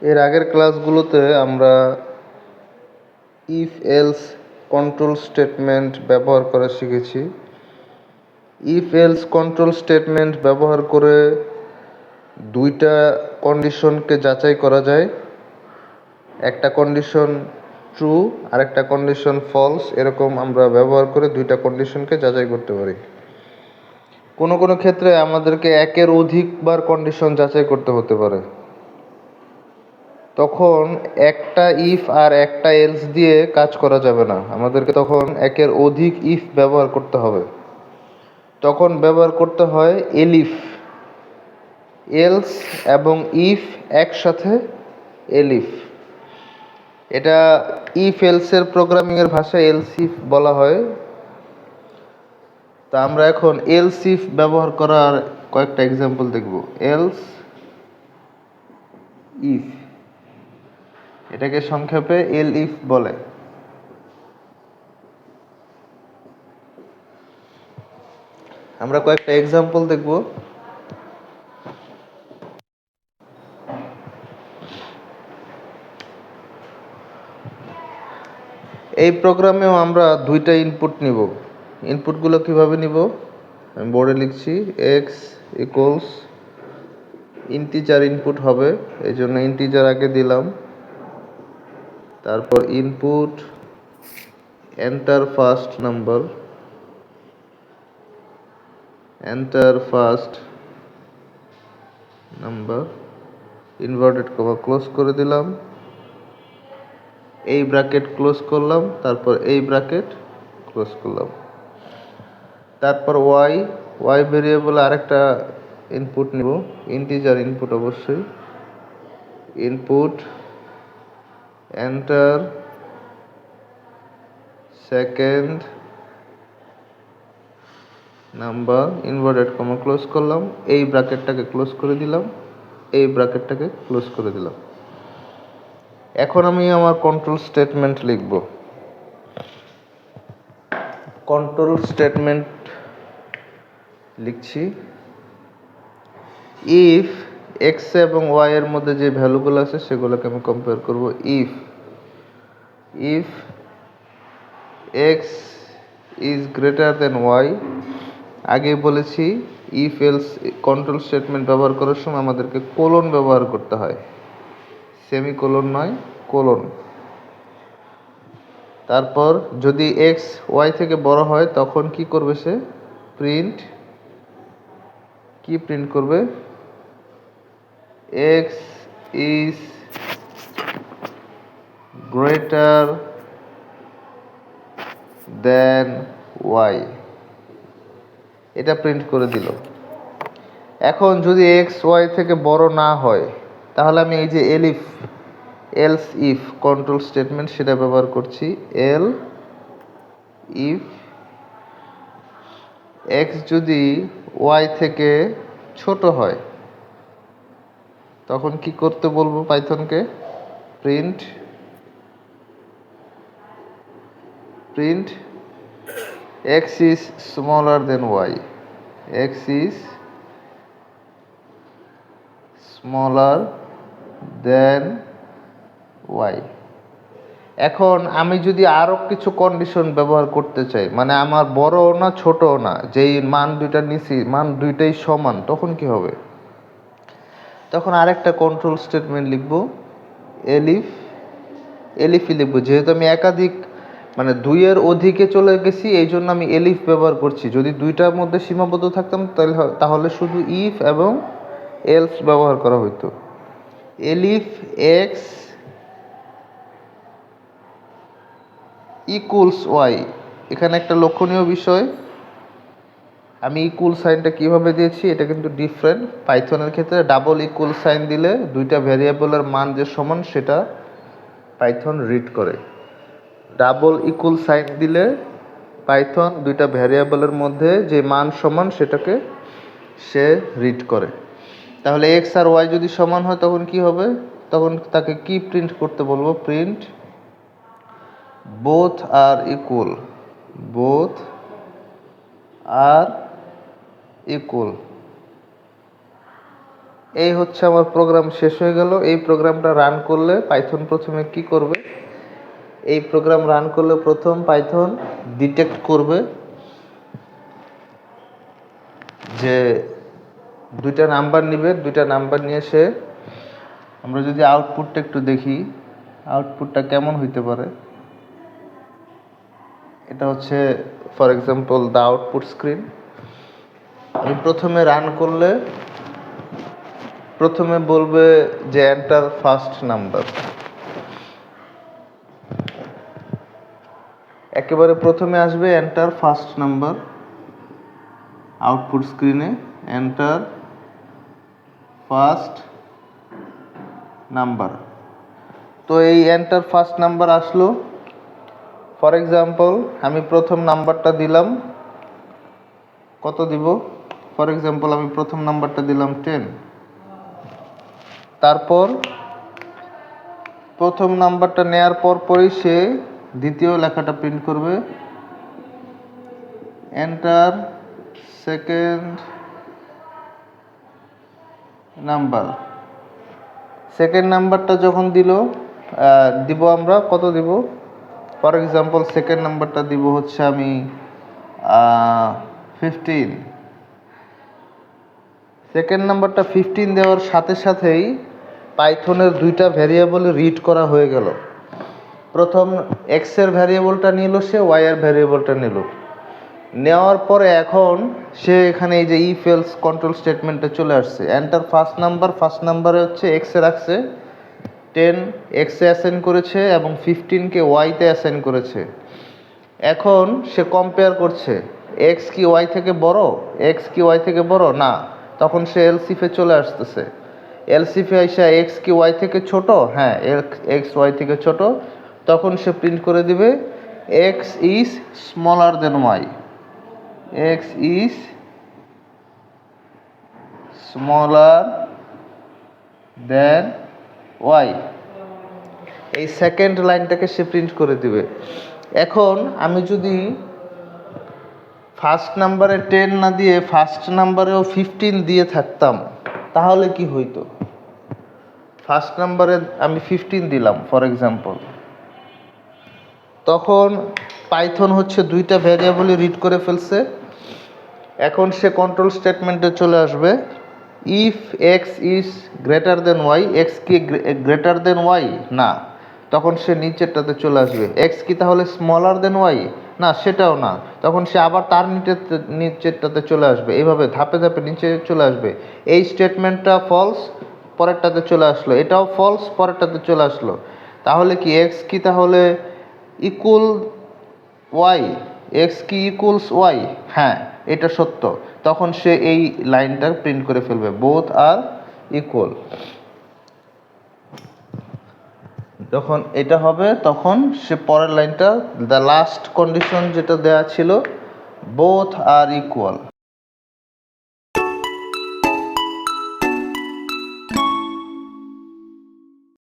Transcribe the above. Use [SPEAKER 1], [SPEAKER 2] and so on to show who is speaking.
[SPEAKER 1] এর আগের ক্লাসগুলোতে আমরা ইফ এলস কন্ট্রোল স্টেটমেন্ট ব্যবহার করা শিখেছি। ইফ এলস কন্ট্রোল স্টেটমেন্ট ব্যবহার করে দুইটা কন্ডিশনকে যাচাই করা যায়। একটা কন্ডিশন ট্রু আর একটা কন্ডিশন ফলস, এরকম আমরা ব্যবহার করে দুইটা কন্ডিশনকে যাচাই করতে পারি। কোনো কোনো ক্ষেত্রে আমাদেরকে একের অধিকবার কন্ডিশন যাচাই করতে হতে পারে। তখন একটা ইফ আর একটা এলস দিয়ে কাজ করা যাবে না, আমাদেরকে তখন একের অধিক ইফ ব্যবহার করতে হবে। তখন ব্যবহার করতে হয় এলিফ। এলস এবং ইফ একসাথে এলিফ। এটা ইফ এলসের প্রোগ্রামিংয়ের ভাষায় এলস ইফ বলা হয়। তা আমরা এখন এলস ইফ ব্যবহার করার কয়েকটা এক্সাম্পল দেখব। এলস ইফ, এটাকে সংক্ষেপে এল ইফ বলে। আমরা কয়েকটা এক্সাম্পল দেখব। এই প্রোগ্রামেও আমরা দুইটা ইনপুট নিব। ইনপুটগুলো কিভাবে নিব আমি বোর্ডে লিখছি। এক্স ইকুয়ালস ইন্টিজার ইনপুট হবে, এই জন্য ইন্টিজার আগে দিলাম। তারপর input enter first number, enter first number, inverted comma close করে দিলাম, এই ব্র্যাকেট ক্লোজ করলাম, তারপর এই ব্র্যাকেট ক্লোজ করলাম। তারপর ওয়াই ভেরিয়েবলে আরেকটা ইনপুট নিব, ইন্টিজার ইনপুট অবশ্যই। Input enter second number, inverted comma close করলাম, এই ব্র্যাকেটটাকে ক্লোজ করে দিলাম, এই ব্র্যাকেটটাকে ক্লোজ করে দিলাম। এখন আমি আমার কন্ট্রোল স্টেটমেন্ট লিখব। কন্ট্রোল স্টেটমেন্ট লিখছি। ইফ এক্স এবং ওয়াই এর মধ্যে যে ভ্যালুগুলো আছে সেগুলোকে আমি কম্পেয়ার করব। If X is greater than Y, আগে বলেছি ইফ এলস কন্ট্রোল স্টেটমেন্ট ব্যবহার করার সময় আমাদেরকে কোলন ব্যবহার করতে হয়, সেমিকোলন নয়, কোলন। তারপর যদি এক্স ওয়াই থেকে বড় হয় তখন কি করবে সে? প্রিন্ট করবে? X is greater than Y, এটা প্রিন্ট করে দিল। এখন যদি এক্স ওয়াই থেকে বড় না হয় তাহলে আমি এই যে এলস ইফ কন্ট্রোল স্টেটমেন্ট সেটা ব্যবহার করছি। ইফ এক্স যদি ওয়াই থেকে ছোট হয় তখন কি করতে বলবো পাইথনকে? Print x is smaller than Y, x is smaller than y. এখন আমি যদি আরও কিছু কন্ডিশন ব্যবহার করতে চাই, মানে আমার বড়ও না ছোটও না, যেই মান দুইটা নিছি মান দুইটাই সমান, তখন কি হবে? তখন আরেকটা কন্ট্রোল স্টেটমেন্ট লিখব, এলিফই লিখব। যেহেতু আমি একাধিক মানে দুইয়ের অধিকে চলে গেছি এই জন্য আমি এলিফ ব্যবহার করছি। যদি দুইটার মধ্যে সীমাবদ্ধ থাকতাম তাহলে শুধু ইফ এবং এলস ব্যবহার করা হইতো। এলিফ এক্স ইকুয়ালস ওয়াই, এখানে একটা লক্ষণীয় বিষয়, আমি ইকুয়াল সাইনটা কিভাবে দিয়েছি এটা কিন্তু ডিফারেন্ট। পাইথনের ক্ষেত্রে ডাবল ইকুয়াল সাইন দিলে দুইটা ভ্যারিয়েবলের মান যে সমান সেটা পাইথন রিড করে। ডাবল ইকুয়াল সাইন দিলে পাইথন দুইটা ভ্যারিয়েবলের মধ্যে যে মান সমান সেটাকে সে রিড করে। তাহলে এক্স আর ওয়াই যদি সমান হয় তখন কি হবে? তখন তাকে কি প্রিন্ট করতে বলবো? প্রিন্ট বোথ আর ইকুয়াল, বোথ আর ইকুয়াল। এই হচ্ছে আমার প্রোগ্রাম শেষ হয়ে গেল। এই প্রোগ্রামটা রান করলে পাইথন প্রথমে কি করবে, এই প্রোগ্রাম রান করলে প্রথম পাইথন ডিটেক্ট করবে যে দুইটা নাম্বার নিবে, দুইটা নাম্বার নিয়ে সে, আমরা যদি আউটপুটটা একটু দেখি আউটপুটটা কেমন হইতে পারে। এটা হচ্ছে for example the output screen. আমি প্রথমে রান করলে প্রথমে বলবে যে এন্টার ফার্স্ট নাম্বার, একেবারে প্রথমে আসবে এন্টার ফার্স্ট নাম্বার আউটপুট স্ক্রিনে, এন্টার ফার্স্ট নাম্বার। তো এই এন্টার ফার্স্ট নাম্বার আসলো। ফর এক্সাম্পল আমি প্রথম নাম্বারটা দিলাম, কত দিব, ফর এক্সাম্পল আমি প্রথম নাম্বারটা দিলাম 10। তারপর প্রথম নাম্বারটা নেয়ার পরই সে দ্বিতীয় লেখাটা প্রিন্ট করবে, এন্টার সেকেন্ড নাম্বার। সেকেন্ড নাম্বারটা যখন দিব আমরা কত দিব, ফর এক্সাম্পল সেকেন্ড নাম্বারটা দিব হচ্ছে আমি 15। সেকেন্ড নাম্বারটা 15 দেওয়ার সাথে সাথেই পাইথনের দুইটা ভ্যারিয়েবল রিড করা হয়ে গেল। প্রথম এক্স এর ভ্যারিয়েবলটা নিল সে, ওয়াই এর ভ্যারিয়েবলটা নিল। নেওয়ার পরে এখন সে এখানে এই যে ইফ এলস কন্ট্রোল স্টেটমেন্টে চলে আসছে। এন্টার ফার্স্ট নাম্বার, ফার্স্ট নাম্বারে হচ্ছে এক্স এ রাখছে, 10 এক্স এ অ্যাসাইন করেছে এবং 15কে ওয়াইতে অ্যাসাইন করেছে। এখন সে কম্পেয়ার করছে এক্স কি ওয়াই থেকে বড়, এক্স কি ওয়াই থেকে বড় না, তখন সে এলসিফে চলে আসতেছে। এলসিফে আইসা এক্স কি ওয়াই থেকে ছোট, হ্যাঁ এক্স ওয়াই থেকে ছোট, তখন সে প্রিন্ট করে দিবে X is smaller than Y, x is smaller than Y. এই সেকেন্ড লাইনটাকে সে প্রিন্ট করে দিবে। এখন আমি যদি ফার্স্ট নাম্বারে 10 না দিয়ে ফার্স্ট নাম্বারেও 15 দিয়ে থাকতাম তাহলে কি হইতো, ফার্স্ট নাম্বারে আমি 15 দিলাম ফর এক্সাম্পল, তখন পাইথন হচ্ছে দুইটা ভ্যারিয়েবলই রিড করে ফেলছে। এখন সে কন্ট্রোল স্টেটমেন্টে চলে আসবে, if X is greater than Y, X কি গ্রেটার দেন ওয়াই না, তখন সে নিচেরটাতে চলে আসবে। এক্স কি তাহলে স্মলার দেন ওয়াই না, সেটাও না, তখন সে আবার তার নিচেরটাতে চলে আসবে। এইভাবে ধাপে ধাপে নিচে চলে আসবে। এই স্টেটমেন্টটা ফলস, পরেরটাতে চলে আসলো, এটাও ফলস, পরেরটাতে চলে আসলো। তাহলে কি এক্স কি তাহলে ইকুয়াল ওয়াই, এক্স কি ইকুয়ালস ওয়াই, হ্যাঁ এটা সত্য, তখন সে এই লাইনটা প্রিন্ট করে ফেলবে, বোথ আর ইকুয়াল। যখন এটা হবে তখন সে পরের লাইনটা, দ্য লাস্ট কন্ডিশন যেটা দেয়া ছিল, বোথ আর ইকুয়াল।